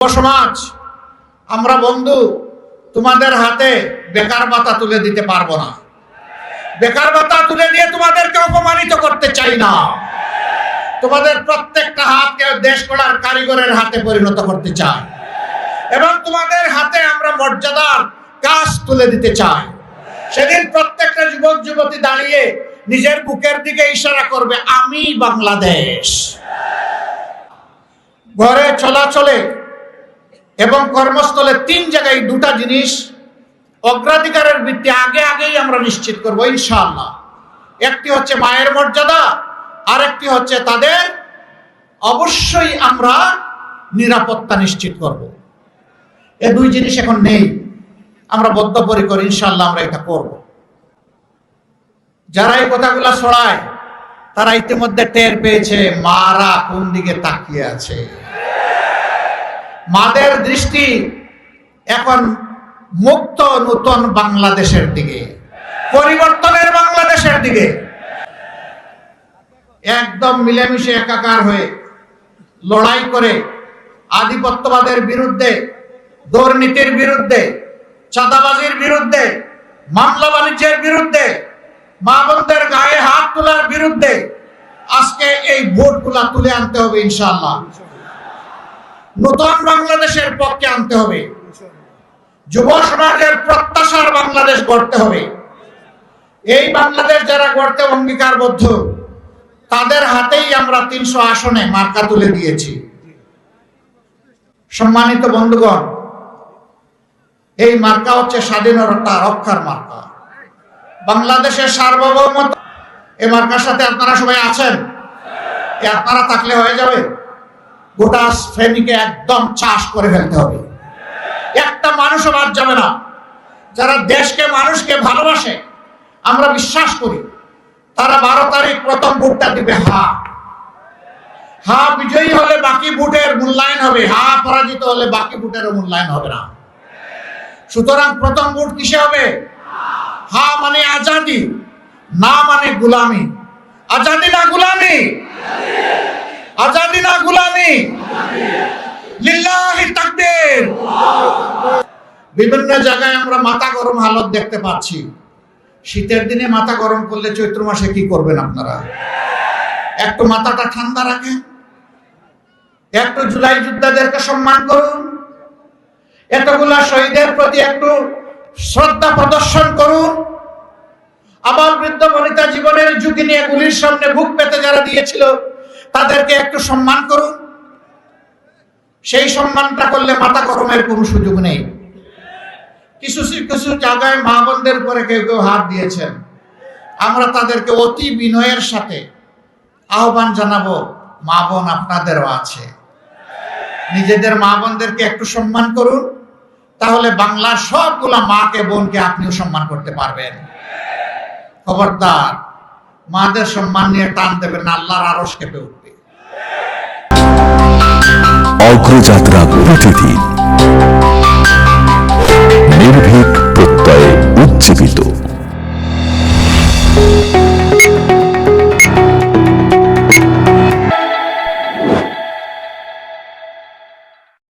সমাজ, আমরা বন্ধু তোমাদের হাতে বেকার ভাতা তুলে দিতে পারবো না। বেকার ভাতা তুলে দিয়ে তোমাদেরকে অপমানিত করতে চাই না। তোমাদের প্রত্যেকটা হাতকে দেশ গড়ার কারিগরের হাতে পরিণত করতে চাই এবং তোমাদের হাতে আমরা মর্যাদার কাজ তুলে দিতে চাই। সেদিন প্রত্যেকটা যুবক যুবতী দাঁড়িয়ে নিজের বুকের দিকে ইশারা করবে, আমি বাংলাদেশ। ঘরে চলাচলে এবং কর্মস্থলে তিন জায়গায় দুটা জিনিস অগ্রাধিকারের ভিত্তি আগেই আমরা নিশ্চিত করবো ইনশাআল্লাহ। একটি হচ্ছে মায়ের মর্যাদা, আরেকটি হচ্ছে তাদের অবশ্যই আমরা নিরাপত্তা নিশ্চিত করব। এই দুই জিনিস এখন নেই, আমরা বদ্ধপরিকর ইনশাআল্লাহ আমরা এটা করব। যারা এই কথাগুলো ছড়ায় তারা ইতিমধ্যে টের পেয়েছে মারা কোন দিকে তাকিয়ে আছে। মাদের দৃষ্টি এখন মুক্ত নতুন বাংলাদেশের দিকে, পরিবর্তনের বাংলাদেশের দিকে। একদম মিলেমিশে একাকার হয়ে লড়াই করে আধিপত্যবাদের বিরুদ্ধে, দুর্নীতির বিরুদ্ধে, চাঁদাবাজির বিরুদ্ধে, মামলা বাণিজ্যের বিরুদ্ধে, মা বোনদের গায়ে হাত তোলার বিরুদ্ধে আজকে এই ভোটগুলা তুলে আনতে হবে ইনশাআল্লাহ। নতুন বাংলাদেশের পক্ষে আনতে হবে। যুব সমাজের প্রত্যাশার বাংলাদেশ গড়তে হবে। এই বাংলাদেশ যারা গড়তে অঙ্গীকারবদ্ধ তাদের হাতেই আমরা 300 আসনে মার্কা তুলে দিয়েছি। সম্মানিত বন্ধুগণ, এই মার্কা হচ্ছে স্বাধীনতা রক্ষার মার্কা, বাংলাদেশের সার্বভৌমত্ব। এই মার্কার সাথে আপনারা সবাই আছেন? আপনারা থাকলে হয়ে যাবে? গোটা ফেনীকে একদম চাষ করে ফেলতে হবে, একটা মানুষও বাদ যাবে না। যারা দেশকে মানুষকে ভালোবাসে, আমরা বিশ্বাস করি, তারা 12 তারিখ প্রথম ভোটটা দিবে। হা বিজয়ী হলে বাকি ভোটের মূল্যায়ন হবে, হা পরাজিত হলে বাকি ভোটের মূল্যায়ন হবে না। সুতরাং প্রথম ভোট কিসে হবে? হা মানে আজাদি, না মানে গুলামি। আজাদি না গুলামি, আজাদি না গুলামি। লিল্লাহি তাকবীর। বিভিন্ন জায়গায় আমরা মাথা গরম হালত দেখতে পাচ্ছি। শীতের দিনে মাথা গরম করলে চৈত্র মাসে কি করবেন আপনারা? একটু মাথাটা ঠান্ডা রাখেন, একটু জুলাই যোদ্ধাদেরকে সম্মান করুন, এতগুলা শহীদের প্রতি একটু শ্রদ্ধা প্রদর্শন করুন। আবার বৃদ্ধ বনিতা জীবনের ঝুঁকি নিয়ে গুলির সামনে বুক পেতে যারা দিয়েছিল তাদেরকে একটু সম্মান করুন। সেই সম্মানটা করলে মাথা গরমের কোনো সুযোগ নেই। কিছু কিছু জায়গায় মা বোনদের উপরে কেউ কেউ হাত দিয়েছেন, আমরা তাদেরকে অতি বিনয়ের সাথে আহ্বান জানাবো, মা বোন আপনাদেরও আছে, নিজেদের মা বোনদেরকে একটু সম্মান করুন, তাহলে বাংলার সবগুলা মাকে বোনকে আপনিও সম্মান করতে পারবেন। খবরদার মাদের সম্মান নিয়ে টান দেবেন না, আল্লাহর আরশ কেঁপে উঠবে। অগ্রযাত্রা প্রতিদিন নির্ভীক